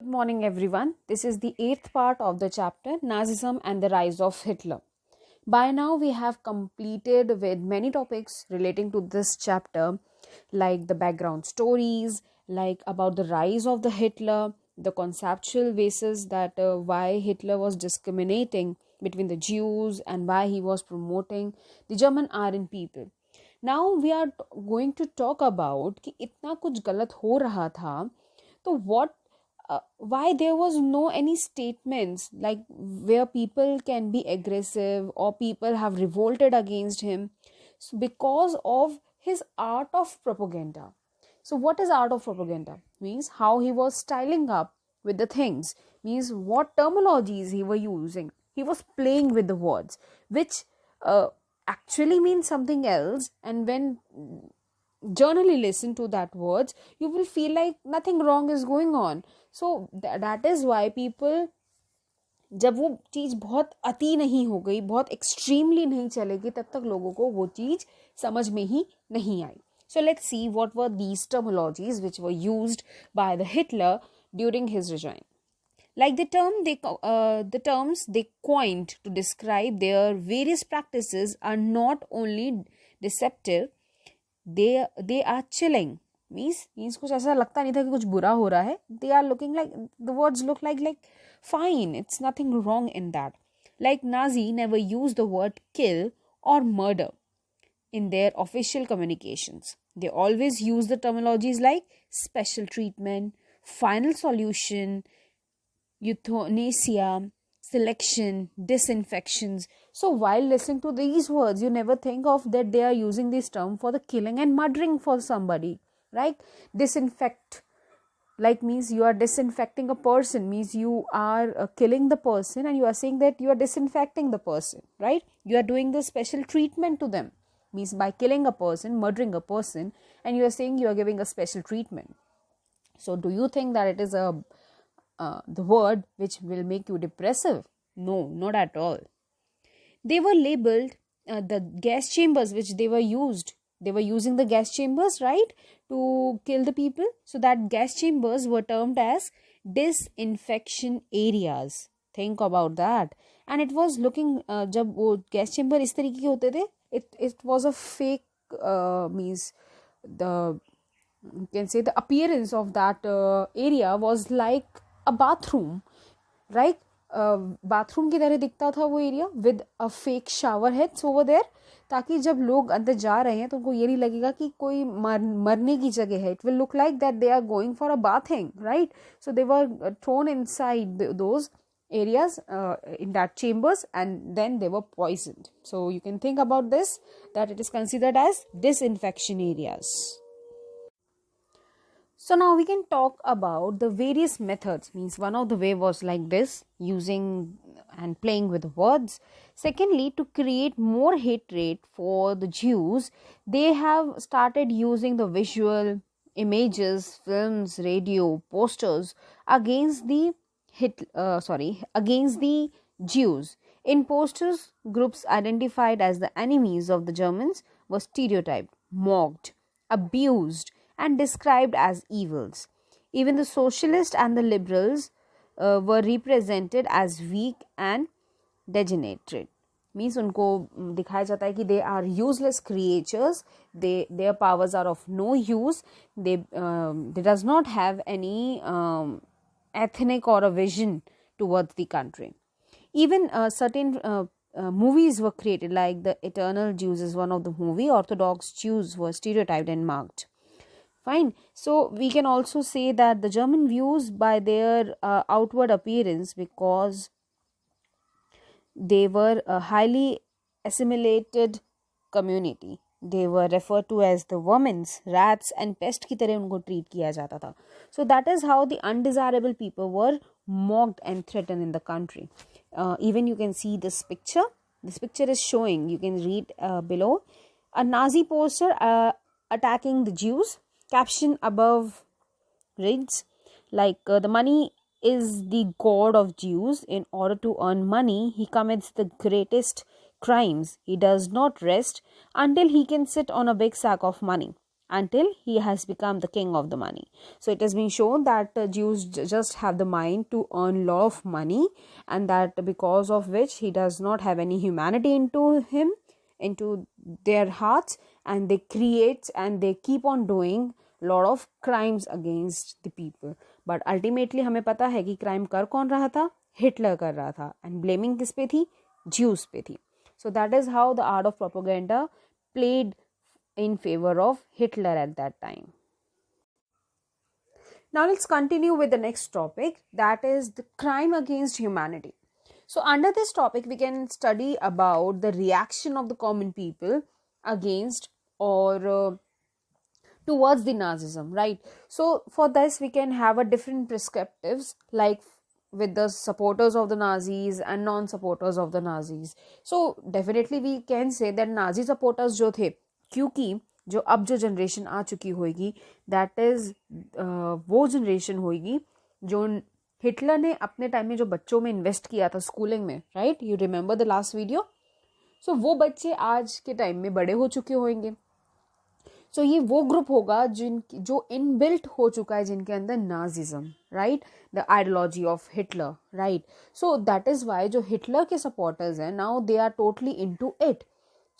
Good morning, everyone. This is the eighth part of the chapter Nazism and the Rise of Hitler. By now, we have completed with many topics relating to this chapter, like the background stories, like about the rise of the Hitler, the conceptual basis that why Hitler was discriminating between the Jews and why he was promoting the German Aryan people. Now we are going to talk about कि इतना कुछ गलत हो रहा था, तो what why there was no any statements like where people can be aggressive or people have revolted against him, so because of his art of propaganda. So what is art of propaganda? Means how he was styling up with the things, means what terminologies he were using. He was playing with the words, which actually means something else, and when generally listen to that words, you will feel like nothing wrong is going on. So that is why people, जब वो चीज़ बहुत अति नहीं हो गई, बहुत extremely नहीं चलेगी, तब तक लोगों को वो चीज़ समझ में ही नहीं आई. So let's see what were these terminologies which were used by the Hitler during his regime. Like the terms they coined to describe their various practices are not only deceptive, they are chilling. Means कुछ ऐसा लगता नहीं था कि कुछ बुरा हो रहा है. They are looking like, the words look like fine, it's nothing wrong in that. Like Nazi never used the word kill or murder in their official communications. They always use the terminologies like special treatment, final solution, euthanasia, selection, disinfections. So while listening to these words, you never think of that they are using this term for the killing and murdering for somebody, right? Disinfect, like means you are disinfecting a person, means you are killing the person and you are saying that you are disinfecting the person, right? You are doing the special treatment to them, means by killing a person, murdering a person, and you are saying you are giving a special treatment. So do you think that it is the word which will make you depressive? No, not at all. They were labeled the gas chambers which they were using the gas chambers, right, to kill the people. So that gas chambers were termed as disinfection areas. Think about that. And it was looking, जब वो gas chamber इस तरीके के होते थे, it was a fake, means the, you can say the appearance of that area was like a bathroom, right? Bathroom की तरह दिखता था वो area with a fake shower heads over there, ताकि जब लोग अंदर जा रहे हैं तो उनको ये नहीं लगेगा कि कोई मरने की जगह है. It will look like that they are going for a bathing, right? So they were thrown inside those areas in that chambers, and then they were poisoned. So you can think about this, that it is considered as disinfection areas. So now we can talk about the various methods. Means one of the way was like this, using and playing with words. Secondly, to create more hatred for the Jews, they have started using the visual images, films, radio, posters against the against the Jews. In posters, groups identified as the enemies of the Germans were stereotyped, mocked, abused, and described as evils. Even the socialists and the liberals were represented as weak and degenerated. Means उनको दिखाया जाता है कि they are useless creatures, their powers are of no use, they does not have any ethnic or a vision towards the country. Even certain movies were created, like the Eternal Jews is one of the movie. Orthodox Jews were stereotyped and marked. Fine. So we can also say that the German views by their outward appearance, because they were a highly assimilated community. They were referred to as the vermins, rats and pest की तरह उनको treat किया जाता था. So that is how the undesirable people were mocked and threatened in the country. Even you can see this picture. This picture is showing, you can read below, a Nazi poster attacking the Jews. Caption above reads like, the money is the god of Jews. In order to earn money, he commits the greatest crimes. He does not rest until he can sit on a big sack of money. until he has become the king of the money. So it has been shown that Jews just have the mind to earn lot of money, and that because of which he does not have any humanity into their hearts, and they create and they keep on doing lot of crimes against the people. But ultimately हमें पता है कि crime कर कौन रहा था, Hitler कर रहा था, and blaming किस पे थी, Jews पे थी. So that is how the art of propaganda played in favor of Hitler at that time. Now let's continue with the next topic, that is the crime against humanity. So under this topic we can study about the reaction of the common people against or towards the Nazism, right? So for this we can have a different perspectives, like with the supporters of the Nazis and non-supporters of the Nazis. So definitely we can say that Nazi supporters जो थे, क्योंकि जो अब जो generation आ चुकी होगी, that is वो generation होगी जो हिटलर ने अपने टाइम में जो बच्चों में इन्वेस्ट किया था स्कूलिंग में, right? You remember the last video. So वो बच्चे आज के टाइम में बड़े हो चुके होंगे. सो ये वो ग्रुप होगा जो इनबिल्ट हो चुका है जिनके अंदर Nazism, right, the ideology of Hitler, right. So that is why जो हिटलर के सपोर्टर्स हैं now they are totally into it.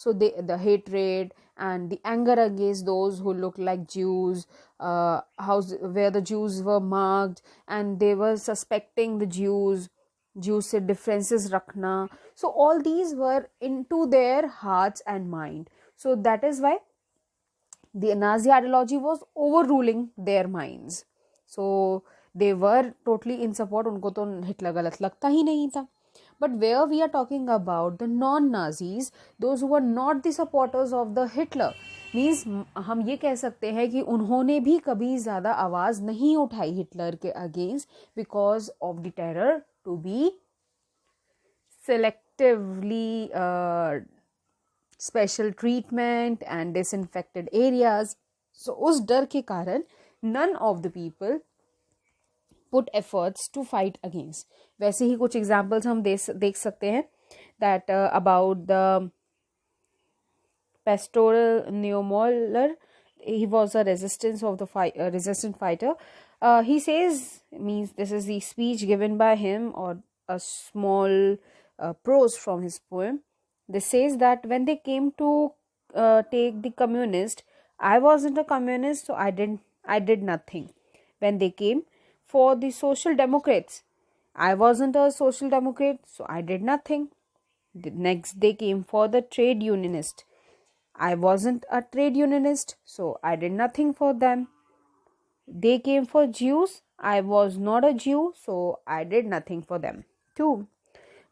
So the hatred and the anger against those who look like Jews, where the Jews were marked, and they were suspecting the Jews से differences रखना. So all these were into their hearts and mind. So that is why the Nazi ideology was overruling their minds. So they were totally in support. उनको तो Hitler गलत लगता ही नहीं था. But where we are talking about the non-Nazis, those who were not the supporters of the Hitler, means हम ये कह सकते हैं कि उन्होंने भी कभी ज़्यादा आवाज़ नहीं उठाई हिटलर के against because of the terror to be selectively special treatment and disinfected areas. So उस डर के कारण none of the people put efforts to fight against. वैसे ही कुछ examples हम देख सकते हैं that about the Pastoral Neumoller. He was a resistant fighter. He says, means this is the speech given by him or a small prose from his poem. This says that when they came to take the communist, I wasn't a communist, so I did nothing. When they came for the social democrats, I wasn't a social democrat, so I did nothing. The next they came for the trade unionist. I wasn't a trade unionist, so I did nothing for them. They came for Jews. I was not a Jew, so I did nothing for them too.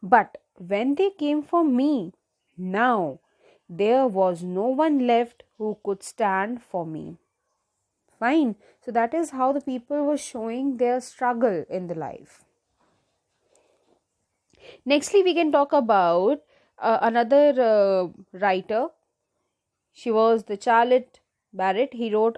But when they came for me, now there was no one left who could stand for me. Fine. So that is how the people were showing their struggle in the life. Nextly, we can talk about another writer. She was the Charlotte Barrett. She wrote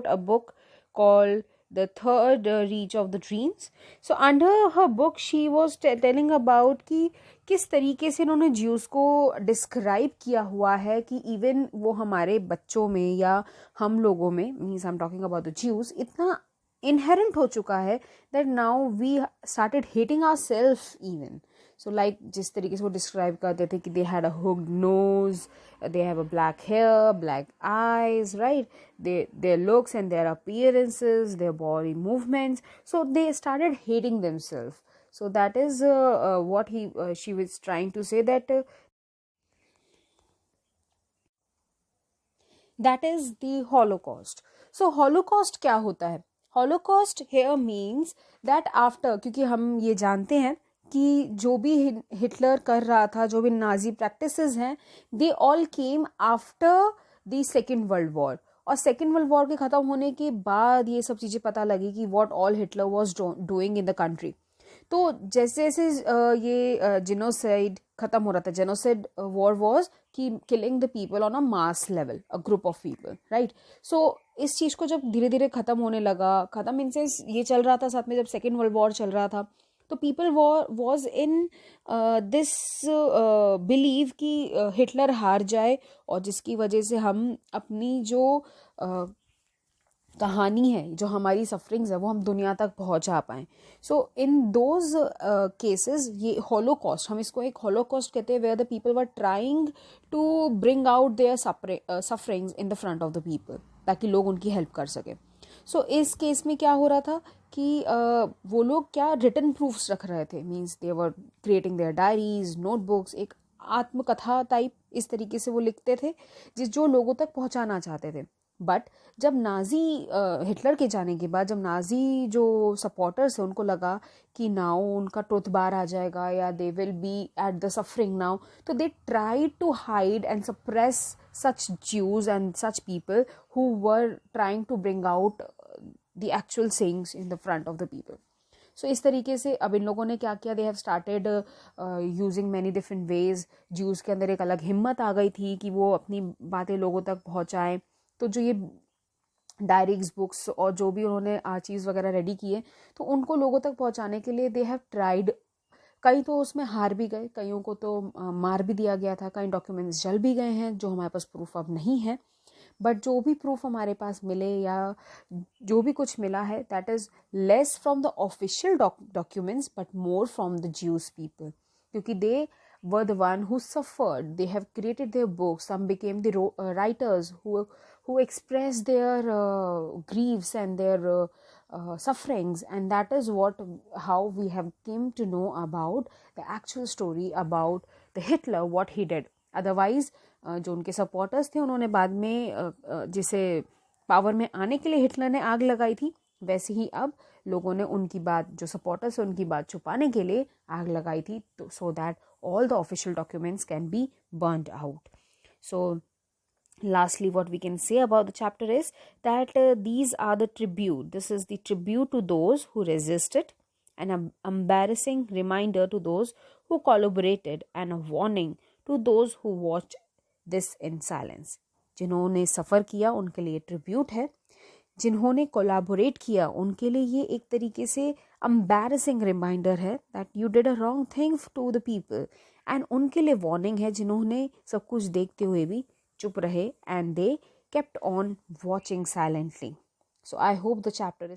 a book called The Third Reach of the Dreams. So under her book, she was telling about कि किस तरीके से उन्होंने juice को describe किया हुआ है कि इवन वो हमारे बच्चों में या हम लोगों में, means I am talking about the Jews, इतना इनहेरेंट हो चुका है that now we started hating ourselves even. So like जिस तरीके से वो डिस्क्राइब करते थे कि they had a hooked nose, they have a black hair, black eyes, right? Their looks and their appearances, their body movements. So they started hating themselves. So that is what she was trying to say, that is the Holocaust. So Holocaust क्या होता है? Holocaust here means that after, क्योंकि हम ये जानते हैं कि जो भी हिटलर कर रहा था, जो भी नाजी प्रैक्टिसेस हैं, they all came after the second world war. और सेकेंड वर्ल्ड वॉर के ख़त्म होने के बाद ये सब चीज़ें पता लगी कि what all Hitler was doing in the country. तो जैसे जैसे ये जेनोसाइड ख़त्म हो रहा था, जेनोसाइड वॉर वाज कि killing the people on a mass level, a group of people, right? So इस चीज़ को जब धीरे धीरे ख़त्म होने लगा, ख़त्म इन सेंस ये चल रहा था साथ में जब सेकेंड वर्ल्ड वॉर चल रहा था, तो people was in this believe कि हिटलर हार जाए और जिसकी वजह से हम अपनी जो कहानी है, जो हमारी सफरिंग्स है, वो हम दुनिया तक पहुंचा पाएँ. सो इन दोज केसेस ये हॉलोकॉस्ट, हम इसको एक हॉलोकॉस्ट कहते हैं, where the people were trying to bring out their sufferings in the front of the people, ताकि लोग उनकी हेल्प कर सकें. सो इस केस में क्या हो रहा था कि वो लोग क्या रिटन प्रूफ्स रख रहे थे, means they were creating their diaries, notebooks, एक आत्मकथा टाइप इस तरीके से वो लिखते थे जो लोगों तक पहुंचाना चाहते थे. बट जब नाजी हिटलर के जाने के बाद, जब नाजी जो सपोर्टर्स है उनको लगा कि नाउ उनका ट्रुथ बार आ जाएगा या they will be at the suffering now, तो they tried to hide and suppress such Jews and such people who were trying to bring out the actual sayings in the front of the people. So इस तरीके से अब इन लोगों ने क्या किया, they have started using many different ways. Jews के अंदर एक अलग हिम्मत आ गई थी कि वो अपनी बातें लोगों तक पहुंचाएं. तो जो ये डायरीज, बुक्स और जो भी उन्होंने चीज़ वगैरह रेडी किए, तो उनको लोगों तक पहुंचाने के लिए दे हैव ट्राइड. कई तो उसमें हार भी गए, कईयों को तो मार भी दिया गया था, कई डॉक्यूमेंट्स जल भी गए हैं, जो हमारे पास प्रूफ अब नहीं है. बट जो भी प्रूफ हमारे पास मिले या जो भी कुछ मिला है, that is less from the official documents but more from the Jews people, क्योंकि दे were the one who suffered. They have created their books. Some became the writers who expressed their griefs and their sufferings, and that is how we have came to know about the actual story about the Hitler, what he did. Otherwise जो उनके supporters थे, उन्होंने बाद में जिसे power में आने के लिए हिटलर ने आग लगाई थी, वैसे ही अब लोगों ने उनकी बात, जो सपोर्टर्स है उनकी बात छुपाने के लिए आग लगाई थी, तो so that all the official documents can be burnt out. So lastly, what we can say about the chapter is that these are the tribute. This is the tribute to those who resisted, an embarrassing reminder to those who collaborated, and a warning to those who watched this in silence. जिन्होंने सफ़र किया उनके लिए tribute है, जिन्होंने collaborate किया उनके लिए ये एक तरीके से एम्बैरसिंग रिमाइंडर है that you did a wrong thing to the people, and उनके लिए वार्निंग है जिन्होंने सब कुछ देखते हुए भी चुप रहे, and they kept on watching silently. So I hope the chapter is